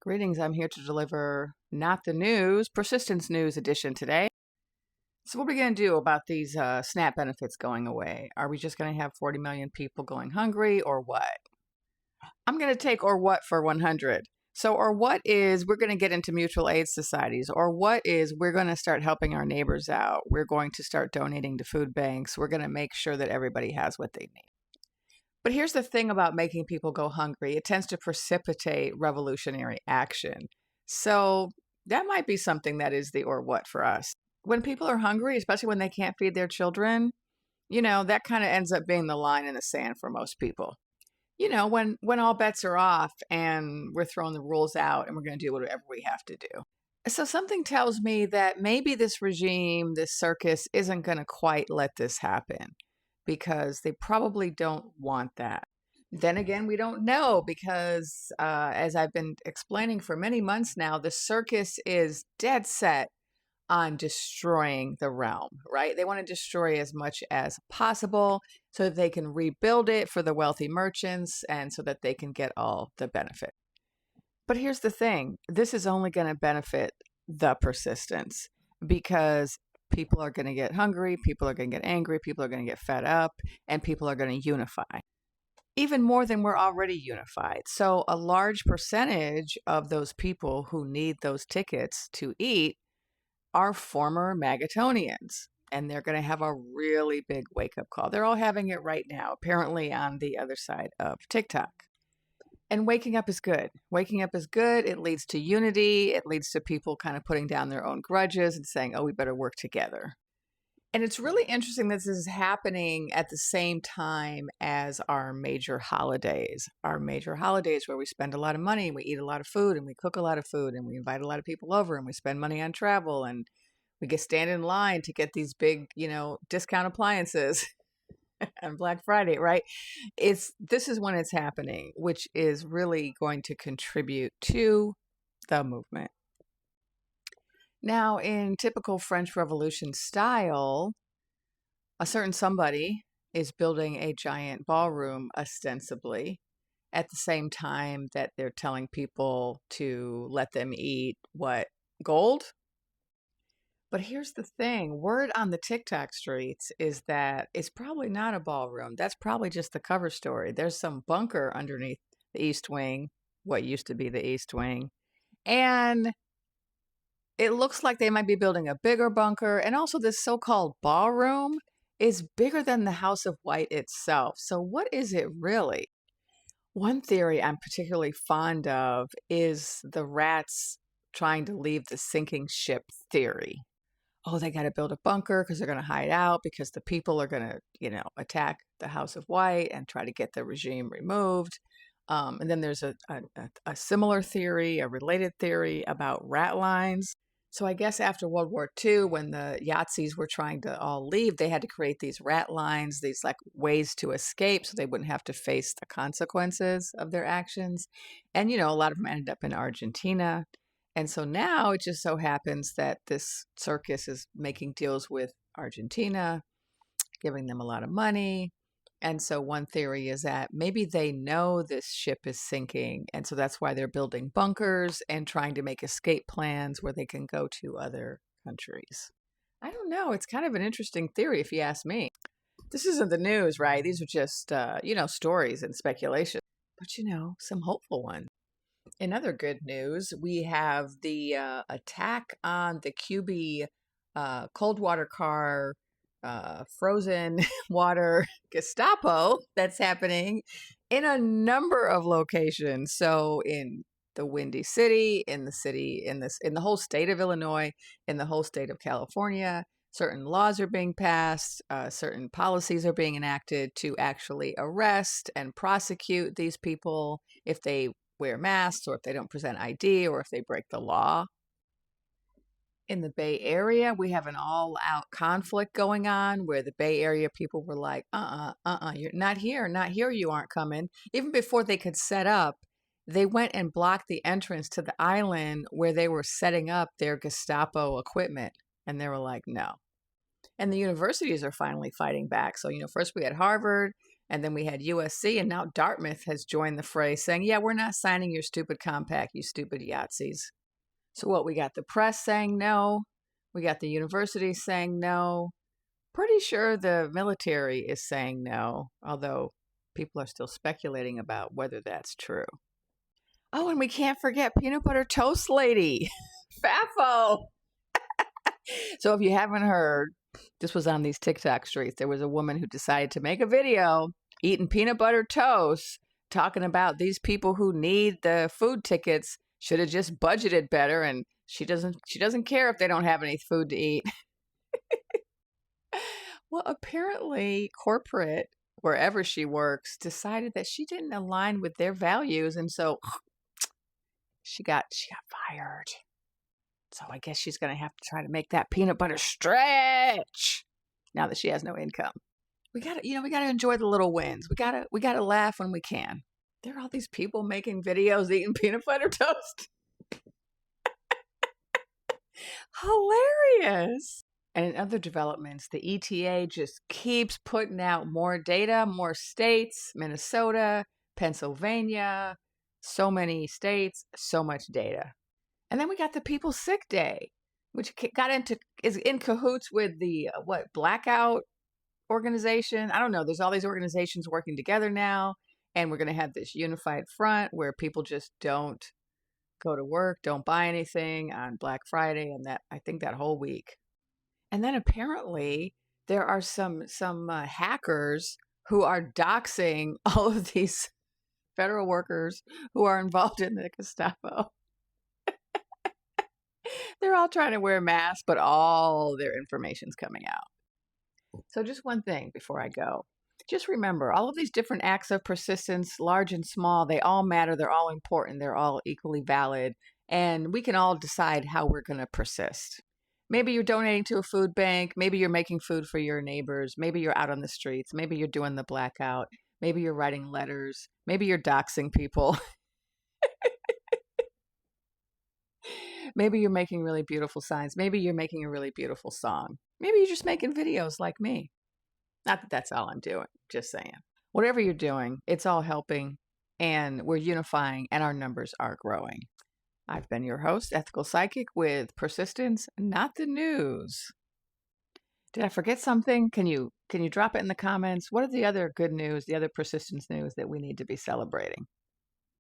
Greetings, I'm here to deliver Not the News, Persistence News edition today. So what are we going to do about these SNAP benefits going away? Are we just going to have 40 million people going hungry or what? I'm going to take or what for 100. So or what is we're going to get into mutual aid societies, or what is we're going to start helping our neighbors out. We're going to start donating to food banks. We're going to make sure that everybody has what they need. But here's the thing about making people go hungry. It tends to precipitate revolutionary action. So that might be something that is the or what for us. When people are hungry, especially when they can't feed their children, that kind of ends up being the line in the sand for most people. When all bets are off and we're throwing the rules out and we're going to do whatever we have to do. So something tells me that maybe this regime, this circus, isn't going to quite let this happen, because they probably don't want that. Then again, we don't know because, as I've been explaining for many months now, the circus is dead set on destroying the realm, right? They want to destroy as much as possible so that they can rebuild it for the wealthy merchants and so that they can get all the benefit. But here's the thing. This is only going to benefit the persistence, because people are going to get hungry, people are going to get angry, people are going to get fed up, and people are going to unify. Even more than we're already unified. So a large percentage of those people who need those tickets to eat are former Magatonians, and they're going to have a really big wake-up call. They're all having it right now, apparently on the other side of TikTok. And waking up is good. Waking up is good. It leads to unity. It leads to people kind of putting down their own grudges and saying, oh, we better work together. And it's really interesting that this is happening at the same time as our major holidays. Our major holidays where we spend a lot of money, and we eat a lot of food, and we cook a lot of food, and we invite a lot of people over, and we spend money on travel, and we get stand in line to get these big, discount appliances on Black Friday, right? This is when it's happening, which is really going to contribute to the movement. Now, in typical French Revolution style, a certain somebody is building a giant ballroom, ostensibly, at the same time that they're telling people to let them eat what? Gold? But here's the thing. Word on the TikTok streets is that it's probably not a ballroom. That's probably just the cover story. There's some bunker underneath the East Wing, what used to be the East Wing. And it looks like they might be building a bigger bunker. And also this so-called ballroom is bigger than the House of White itself. So what is it really? One theory I'm particularly fond of is the rats trying to leave the sinking ship theory. Oh, they got to build a bunker because they're going to hide out because the people are going to, attack the House of White and try to get the regime removed. And then there's a similar theory, a related theory about rat lines. So I guess after World War II, when the Yahtzees were trying to all leave, they had to create these rat lines, these like ways to escape so they wouldn't have to face the consequences of their actions. And, a lot of them ended up in Argentina. And so now it just so happens that this circus is making deals with Argentina, giving them a lot of money. And so one theory is that maybe they know this ship is sinking. And so that's why they're building bunkers and trying to make escape plans where they can go to other countries. I don't know. It's kind of an interesting theory, if you ask me. This isn't the news, right? These are just, stories and speculation. But, some hopeful ones. In other good news, we have the attack on the QB cold water car, frozen water Gestapo that's happening in a number of locations. So in the Windy City, in the whole state of Illinois, in the whole state of California, certain laws are being passed, certain policies are being enacted to actually arrest and prosecute these people if they wear masks, or if they don't present ID, or if they break the law. In the Bay Area, we have an all-out conflict going on where the Bay Area people were like, you're not here, you aren't coming. Even before they could set up, they went and blocked the entrance to the island where they were setting up their Gestapo equipment. And they were like, no. And the universities are finally fighting back. So, first we had Harvard, And then we had USC, and now Dartmouth has joined the fray saying, yeah, we're not signing your stupid compact, you stupid Yahtzees. So what, we got the press saying no. We got the university saying no. Pretty sure the military is saying no, although people are still speculating about whether that's true. Oh, and we can't forget Peanut Butter Toast Lady, FAFO. So if you haven't heard, this was on these TikTok streets. There was a woman who decided to make a video eating peanut butter toast, talking about these people who need the food tickets should have just budgeted better, and she doesn't care if they don't have any food to eat. Well, apparently corporate, wherever she works, decided that she didn't align with their values, and so she got fired. So I guess she's going to have to try to make that peanut butter stretch now that she has no income. We got to enjoy the little wins. We got to laugh when we can. There are all these people making videos eating peanut butter toast. Hilarious. And in other developments, the ETA just keeps putting out more data, more states, Minnesota, Pennsylvania, so many states, so much data. And then we got the People's Sick Day, which is in cahoots with the blackout organization. I don't know. There's all these organizations working together now, and we're going to have this unified front where people just don't go to work, don't buy anything on Black Friday, and I think that whole week. And then apparently there are some hackers who are doxing all of these federal workers who are involved in the Gestapo. They're all trying to wear masks, but all their information's coming out. So just one thing before I go. Just remember, all of these different acts of persistence, large and small, they all matter. They're all important. They're all equally valid. And we can all decide how we're going to persist. Maybe you're donating to a food bank. Maybe you're making food for your neighbors. Maybe you're out on the streets. Maybe you're doing the blackout. Maybe you're writing letters. Maybe you're doxing people. Maybe you're making really beautiful signs. Maybe you're making a really beautiful song. Maybe you're just making videos like me. Not that that's all I'm doing, just saying. Whatever you're doing, it's all helping, and we're unifying, and our numbers are growing. I've been your host, Ethical Psychic, with Persistence, Not the News. Did I forget something? Can you drop it in the comments? What are the other good news, the other persistence news that we need to be celebrating?